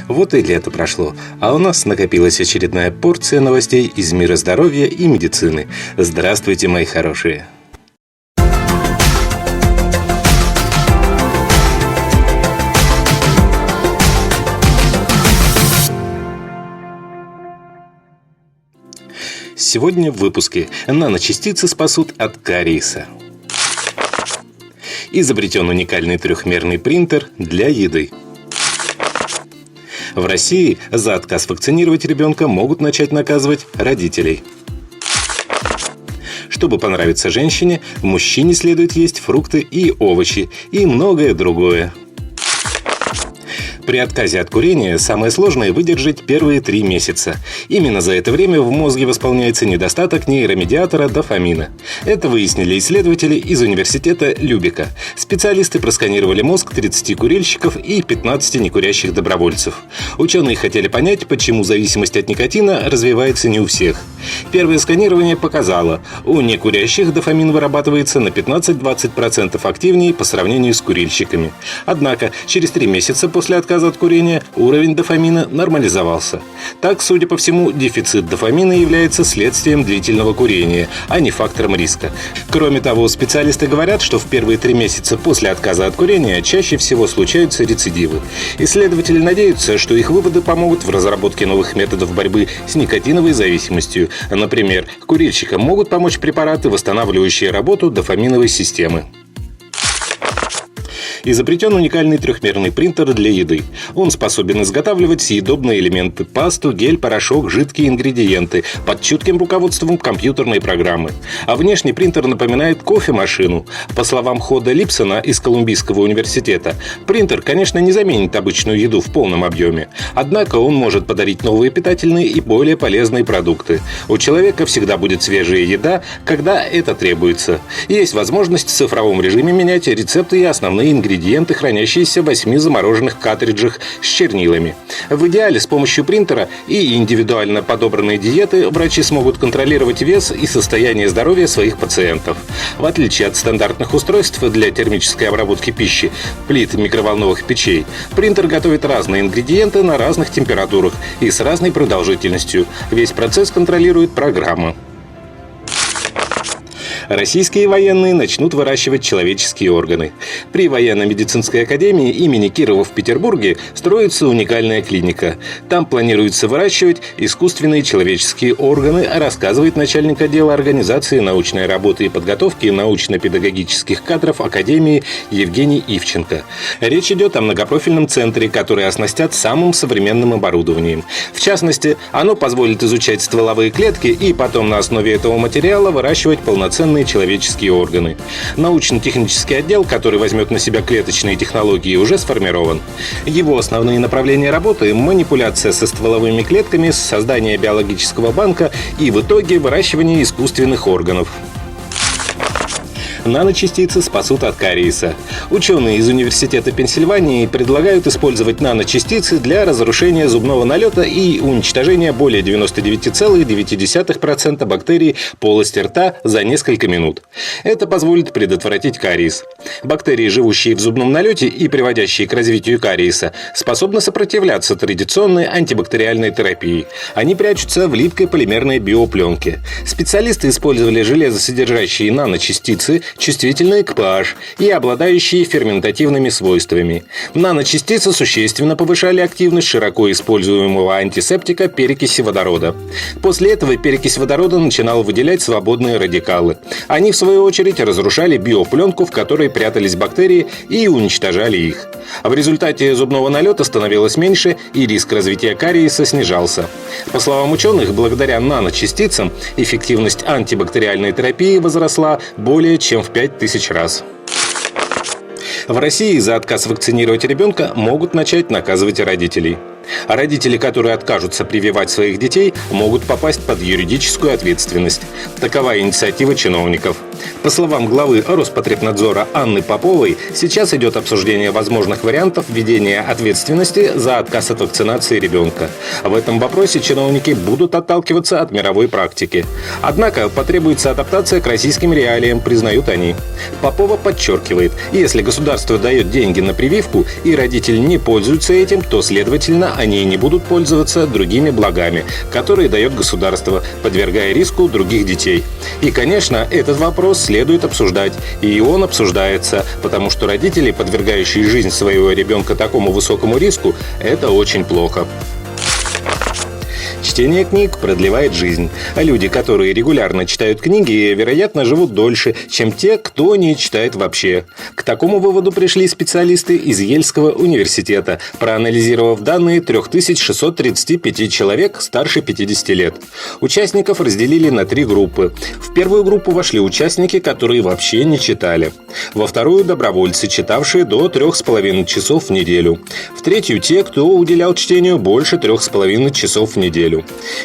Вот и лето прошло, а у нас накопилась очередная порция новостей из мира здоровья и медицины. Здравствуйте, мои хорошие! Сегодня в выпуске: наночастицы спасут от кариеса. Изобретен уникальный трехмерный принтер для еды. В России за отказ вакцинировать ребенка могут начать наказывать родителей. Чтобы понравиться женщине, мужчине следует есть фрукты и овощи, и многое другое. При отказе от курения самое сложное – выдержать первые 3 месяца. Именно за это время в мозге восполняется недостаток нейромедиатора дофамина. Это выяснили исследователи из университета Любека. Специалисты просканировали мозг 30 курильщиков и 15 некурящих добровольцев. Ученые хотели понять, почему зависимость от никотина развивается не у всех. Первое сканирование показало, у некурящих дофамин вырабатывается на 15-20% активнее по сравнению с курильщиками. Однако через 3 месяца после отказа от курения уровень дофамина нормализовался. Так, судя по всему, дефицит дофамина является следствием длительного курения, а не фактором риска. Кроме того, специалисты говорят, что в первые 3 месяца после отказа от курения чаще всего случаются рецидивы. Исследователи надеются, что их выводы помогут в разработке новых методов борьбы с никотиновой зависимостью. Например, курильщикам могут помочь препараты, восстанавливающие работу дофаминовой системы. Изобретен уникальный трехмерный принтер для еды. Он способен изготавливать съедобные элементы – пасту, гель, порошок, жидкие ингредиенты под чутким руководством компьютерной программы. А внешний принтер напоминает кофемашину. По словам Хода Липсона из Колумбийского университета, принтер, конечно, не заменит обычную еду в полном объеме. Однако он может подарить новые питательные и более полезные продукты. У человека всегда будет свежая еда, когда это требуется. Есть возможность в цифровом режиме менять рецепты и основные ингредиенты, хранящиеся в 8 замороженных картриджах с чернилами. В идеале с помощью принтера и индивидуально подобранной диеты врачи смогут контролировать вес и состояние здоровья своих пациентов. В отличие от стандартных устройств для термической обработки пищи, плит микроволновых печей, принтер готовит разные ингредиенты на разных температурах и с разной продолжительностью. Весь процесс контролирует программа. Российские военные начнут выращивать человеческие органы. При военно-медицинской академии имени Кирова в Петербурге строится уникальная клиника. Там планируется выращивать искусственные человеческие органы, рассказывает начальник отдела организации научной работы и подготовки научно-педагогических кадров Академии Евгений Ивченко. Речь идет о многопрофильном центре, который оснастят самым современным оборудованием. В частности, оно позволит изучать стволовые клетки и потом на основе этого материала выращивать полноценные человеческие органы. Научно-технический отдел, который возьмет на себя клеточные технологии, уже сформирован. Его основные направления работы – манипуляция со стволовыми клетками, создание биологического банка и в итоге выращивание искусственных органов. Наночастицы спасут от кариеса. Ученые из Университета Пенсильвании предлагают использовать наночастицы для разрушения зубного налета и уничтожения более 99,9% бактерий полости рта за несколько минут. Это позволит предотвратить кариес. Бактерии, живущие в зубном налете и приводящие к развитию кариеса, способны сопротивляться традиционной антибактериальной терапии. Они прячутся в липкой полимерной биопленке. Специалисты использовали железосодержащие наночастицы, чувствительные к pH и обладающие ферментативными свойствами. Наночастицы существенно повышали активность широко используемого антисептика перекиси водорода. После этого перекись водорода начинала выделять свободные радикалы. Они, в свою очередь, разрушали биопленку, в которой прятались бактерии, и уничтожали их. В результате зубного налета становилось меньше, и риск развития кариеса снижался. По словам ученых, благодаря наночастицам эффективность антибактериальной терапии возросла более чем в 5000 раз. В России за отказ вакцинировать ребенка могут начать наказывать родителей. А родители, которые откажутся прививать своих детей, могут попасть под юридическую ответственность. Такова инициатива чиновников. По словам главы Роспотребнадзора Анны Поповой, сейчас идет обсуждение возможных вариантов введения ответственности за отказ от вакцинации ребенка. В этом вопросе чиновники будут отталкиваться от мировой практики. Однако потребуется адаптация к российским реалиям, признают они. Попова подчеркивает, если государство дает деньги на прививку и родители не пользуются этим, то, следовательно, они не будут пользоваться другими благами, которые дает государство, подвергая риску других детей. И, конечно, этот вопрос следует обсуждать, и он обсуждается, потому что родители, подвергающие жизнь своего ребенка такому высокому риску, это очень плохо. Чтение книг продлевает жизнь, а люди, которые регулярно читают книги, вероятно, живут дольше, чем те, кто не читает вообще. К такому выводу пришли специалисты из Ельского университета, проанализировав данные 3635 человек старше 50 лет. Участников разделили на 3 группы. В первую группу вошли участники, которые вообще не читали. Во вторую – добровольцы, читавшие до 3,5 часов в неделю. В третью – те, кто уделял чтению больше 3,5 часов в неделю.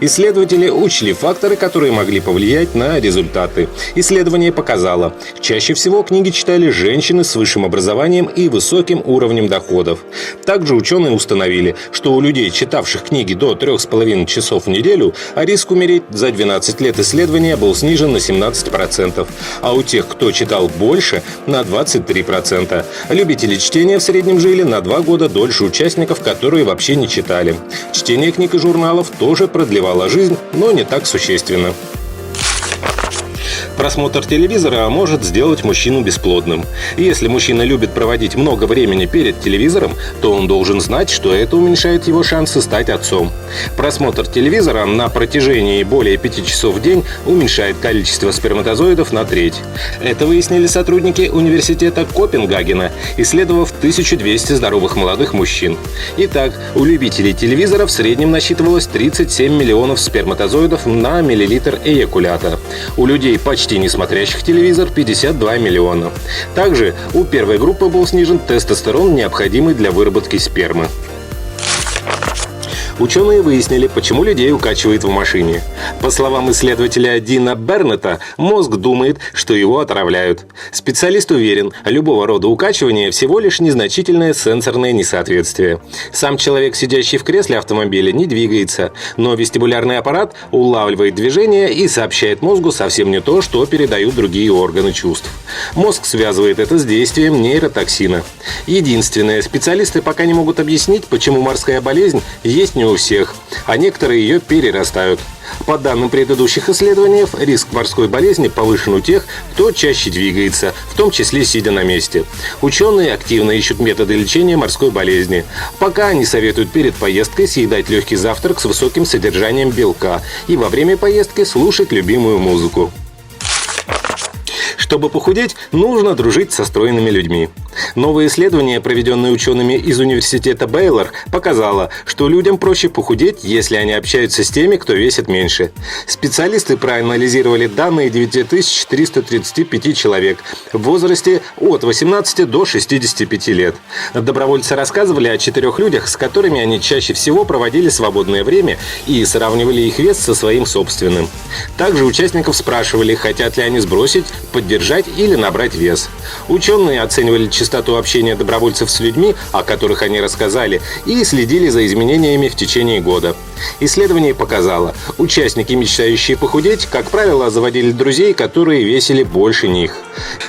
Исследователи учли факторы, которые могли повлиять на результаты. Исследование показало, чаще всего книги читали женщины с высшим образованием и высоким уровнем доходов. Также ученые установили, что у людей, читавших книги до 3,5 часов в неделю, риск умереть за 12 лет исследования был снижен на 17%, а у тех, кто читал больше, на 23%. Любители чтения в среднем жили на 2 года дольше участников, которые вообще не читали. Чтение книг и журналов тоже продлевало жизнь, но не так существенно. Просмотр телевизора может сделать мужчину бесплодным. Если мужчина любит проводить много времени перед телевизором, то он должен знать, что это уменьшает его шансы стать отцом. Просмотр телевизора на протяжении более 5 часов в день уменьшает количество сперматозоидов на треть. Это выяснили сотрудники университета Копенгагена, исследовав 1200 здоровых молодых мужчин. Итак, у любителей телевизора в среднем насчитывалось 37 миллионов сперматозоидов на миллилитр эякулята. У людей, почти не смотрящих телевизор, 52 миллиона. Также у первой группы был снижен тестостерон, необходимый для выработки спермы. Ученые выяснили, почему людей укачивает в машине. По словам исследователя Дина Бернета, мозг думает, что его отравляют. Специалист уверен, любого рода укачивание всего лишь незначительное сенсорное несоответствие. Сам человек, сидящий в кресле автомобиля, не двигается, но вестибулярный аппарат улавливает движение и сообщает мозгу совсем не то, что передают другие органы чувств. Мозг связывает это с действием нейротоксина. Единственное, специалисты пока не могут объяснить, почему морская болезнь есть не у всех, а некоторые ее перерастают. По данным предыдущих исследований, риск морской болезни повышен у тех, кто чаще двигается, в том числе сидя на месте. Ученые активно ищут методы лечения морской болезни. Пока они советуют перед поездкой съедать легкий завтрак с высоким содержанием белка и во время поездки слушать любимую музыку. Чтобы похудеть, нужно дружить со стройными людьми. Новое исследование, проведенное учеными из университета Бейлор, показало, что людям проще похудеть, если они общаются с теми, кто весит меньше. Специалисты проанализировали данные 9335 человек в возрасте от 18 до 65 лет. Добровольцы рассказывали о 4 людях, с которыми они чаще всего проводили свободное время, и сравнивали их вес со своим собственным. Также участников спрашивали, хотят ли они сбросить, поддержать или набрать вес. Ученые оценивали частоту общения добровольцев с людьми, о которых они рассказали, и следили за изменениями в течение года. Исследование показало, участники, мечтающие похудеть, как правило, заводили друзей, которые весили больше них.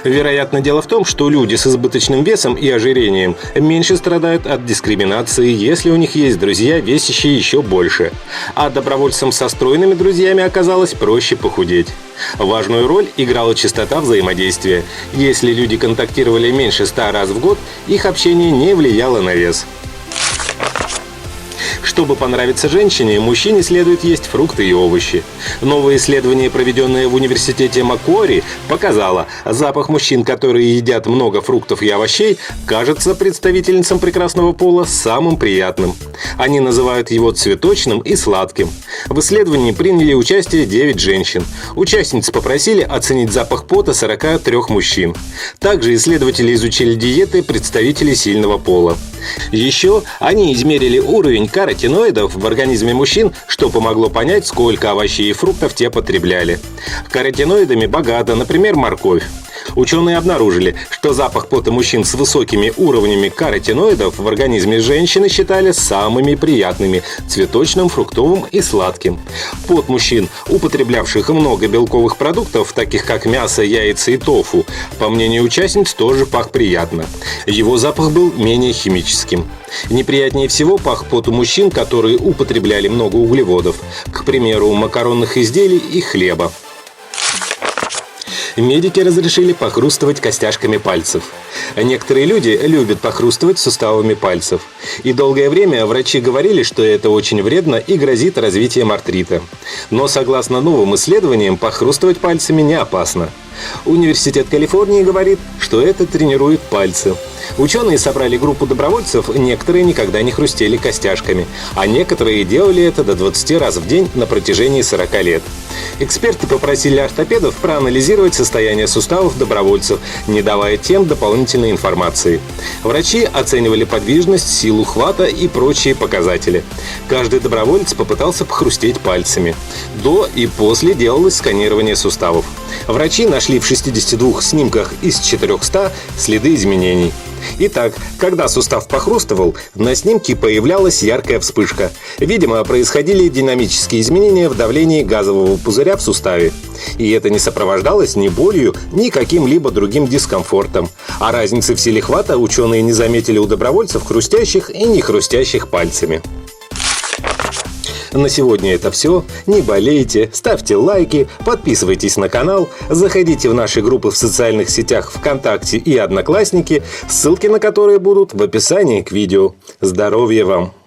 Вероятно, дело в том, что люди с избыточным весом и ожирением меньше страдают от дискриминации, если у них есть друзья, весящие еще больше. А добровольцам со стройными друзьями оказалось проще похудеть. Важную роль играла частота взаимодействия. Если люди контактировали меньше 100 раз в год, их общение не влияло на вес. Чтобы понравиться женщине, мужчине следует есть фрукты и овощи. Новое исследование, проведенное в университете Маккуари, показало, запах мужчин, которые едят много фруктов и овощей, кажется представительницам прекрасного пола самым приятным. Они называют его цветочным и сладким. В исследовании приняли участие 9 женщин. Участниц попросили оценить запах пота 43 мужчин. Также исследователи изучили диеты представителей сильного пола. Еще они измерили уровень каротиноидов каротиноидов в организме мужчин, что помогло понять, сколько овощей и фруктов те потребляли. Каротиноидами богата, например, морковь. Ученые обнаружили, что запах пота мужчин с высокими уровнями каротиноидов в организме женщины считали самыми приятными – цветочным, фруктовым и сладким. Пот мужчин, употреблявших много белковых продуктов, таких как мясо, яйца и тофу, по мнению участниц, тоже пах приятно. Его запах был менее химическим. Неприятнее всего пах пот у мужчин, которые употребляли много углеводов, к примеру, макаронных изделий и хлеба. Медики разрешили похрустывать костяшками пальцев. Некоторые люди любят похрустывать суставами пальцев. И долгое время врачи говорили, что это очень вредно и грозит развитием артрита. Но согласно новым исследованиям, похрустывать пальцами не опасно. Университет Калифорнии говорит, что это тренирует пальцы. Ученые собрали группу добровольцев, некоторые никогда не хрустели костяшками, а некоторые делали это до 20 раз в день на протяжении 40 лет. Эксперты попросили ортопедов проанализировать состояние суставов добровольцев, не давая тем дополнительной информации. Врачи оценивали подвижность, силу хвата и прочие показатели. Каждый доброволец попытался похрустеть пальцами. До и после делалось сканирование суставов. Врачи нашли в 62 снимках из 400 следы изменений. Итак, когда сустав похрустывал, на снимке появлялась яркая вспышка. Видимо, происходили динамические изменения в давлении газового пузыря в суставе. И это не сопровождалось ни болью, ни каким-либо другим дискомфортом. А разницы в силе хвата ученые не заметили у добровольцев хрустящих и не хрустящих пальцами. На сегодня это все. Не болейте, ставьте лайки, подписывайтесь на канал, заходите в наши группы в социальных сетях ВКонтакте и Одноклассники, ссылки на которые будут в описании к видео. Здоровья вам!